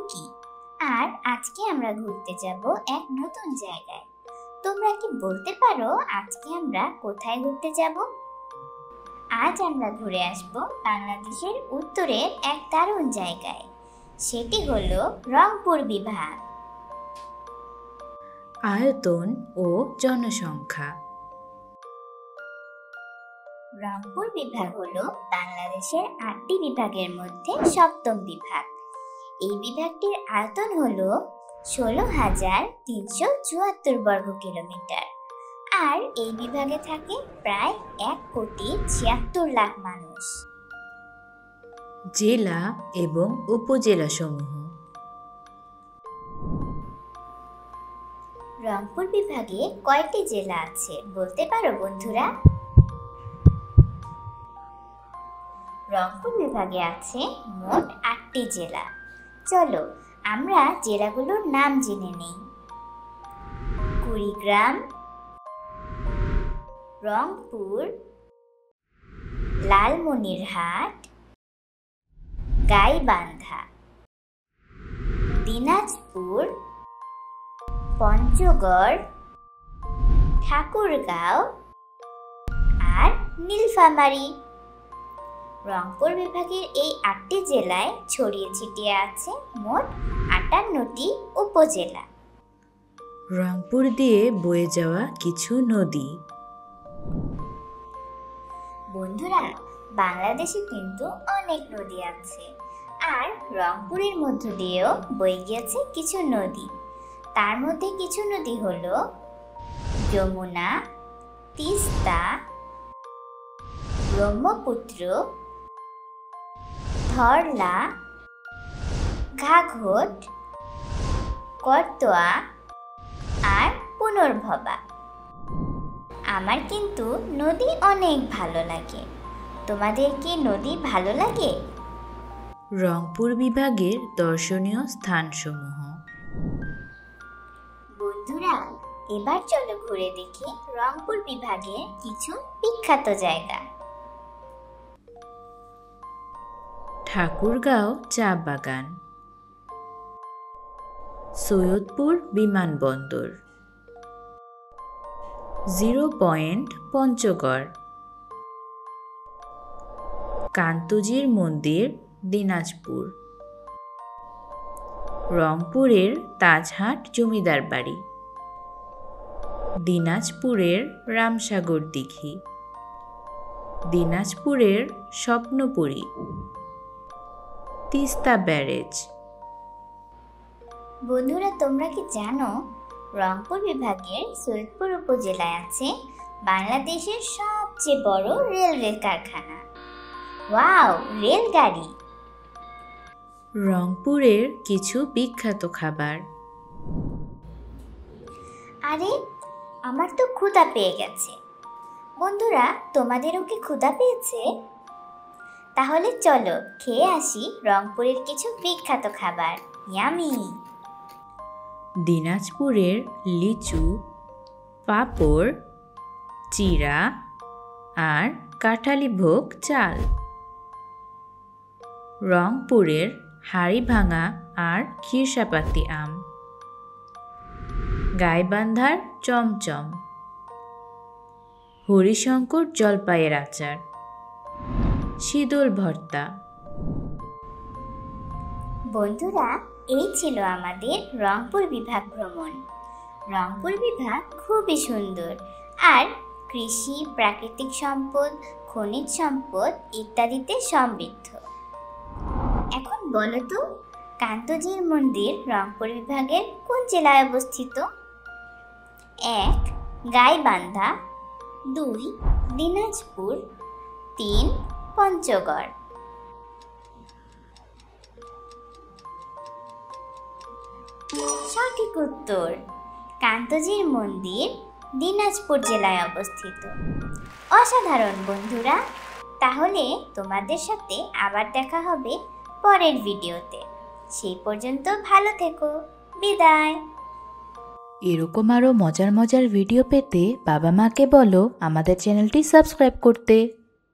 কি। আর আজকে আমরা ঘুরতে যাব এক নতুন জায়গায়। তোমরা কি বলতে পারো আজকে আমরা কোথায় ঘুরতে যাব? আজ আমরা ঘুরে আসব বাংলাদেশের উত্তরের এক দারুণ জায়গায়। সেটি হলো রংপুর বিভাগ। আয়তন ও জনসংখ্যা। রংপুর বিভাগ হলো বাংলাদেশের ৮টি বিভাগের মধ্যে ৭ম বিভাগ। এই বিভাগটির আয়তন হলো ১৬,৩৭৪ বর্গ কিলোমিটার। আর এই বিভাগে থাকে প্রায় ১,৭৬,০০,০০০ মানুষ। জেলা এবং উপজেলা সমূহ। রংপুর বিভাগে কয়টি জেলা আছে বলতে পারো বন্ধুরা? রংপুর বিভাগে আছে মোট ৮টি জেলা। চলো আমরা জেলাগুলোর নাম জেনে নেই। কুড়িগ্রাম, রংপুর, লালমনিরহাট, গাইবান্ধা, দিনাজপুর, পঞ্চগড়, ঠাকুরগাঁও আর নীলফামারী। রংপুর বিভাগের এই ৮টি জেলায় ছড়িয়ে ছিটিয়ে আছে মোট ৫৮টি উপজেলা। রংপুর দিয়ে বয়ে যাওয়া কিছু নদী। বন্ধুরা, বাংলাদেশে কিন্তু অনেক নদী আছে, আর রংপুরের মধ্য দিয়েও বয়ে গিয়েছে কিছু নদী। তার মধ্যে কিছু নদী হলো যমুনা, তিস্তা, ব্রহ্মপুত্র, ধরলা, ঘাঘট, করতোয়া আর পুনর্ভবা। আমার কিন্তু নদী অনেক ভালো লাগে। তোমাদের কি নদী ভালো লাগে? রংপুর বিভাগের দর্শনীয় স্থানসমূহ। বন্ধুরা, এবার চলো ঘুরে দেখি রংপুর বিভাগের কিছু বিখ্যাত জায়গা। ঠাকুরগাঁও চা বাগান, সৈয়দপুর বিমানবন্দর, জিরো পয়েন্ট পঞ্চগড়, কান্তজির মন্দির দিনাজপুর, রংপুরের তাজহাট জমিদার বাড়ি, দিনাজপুরের রামসাগর দিঘি, দিনাজপুরের স্বপ্নপুরী, তিস্তা ব্যারেজ। বন্ধুরা, তোমরা কি জানো রংপুর বিভাগের সৈয়দপুর উপজেলায় আছে বাংলাদেশের সবচেয়ে বড় রেলওয়ে কারখানা। ওয়াও, রেলগাড়ি। রংপুরের কিছু বিখ্যাত খাবার। আরে, আমার তো ক্ষুধা পেয়ে গেছে। বন্ধুরা, তোমাদেরও কি ক্ষুধা পেয়েছে? তাহলে চলো খেয়ে আসি রংপুরের কিছু বিখ্যাত খাবার। ইয়ামি। দিনাজপুরের লিচু, পাঁপড়, চিড়া আর কাঁঠালি ভোগ চাল। রংপুরের হাড়িভাঙা আর ক্ষীরসাপাতি আম। গাইবান্ধার চমচম, হরিশঙ্কর জলপাইয়ের আচার, শীতল ভর্তা। বন্ধুরা, এই ছিল আমাদের রংপুর বিভাগ ভ্রমণ। রংপুর বিভাগ খুবই সুন্দর, আর কৃষি, প্রাকৃতিক সম্পদ, খনিজ সম্পদ ইত্যাদিতে সমৃদ্ধ। এখন বলো তো, কান্তজির মন্দির রংপুর বিভাগের কোন জেলায় অবস্থিত? ১. গাইবান্ধা, ২. দিনাজপুর, ৩. পঞ্চগড়। সঠিক উত্তর, কান্তজির মন্দির দিনাজপুর জেলায় অবস্থিত। অসাধারণ বন্ধুরা, তাহলে তোমাদের সাথে আবার দেখা হবে পরের ভিডিওতে। সেই পর্যন্ত ভালো থেকো। বিদায়। এরকম আরও মজার মজার ভিডিও পেতে বাবা মাকে বলো আমাদের চ্যানেলটি সাবস্ক্রাইব করতে।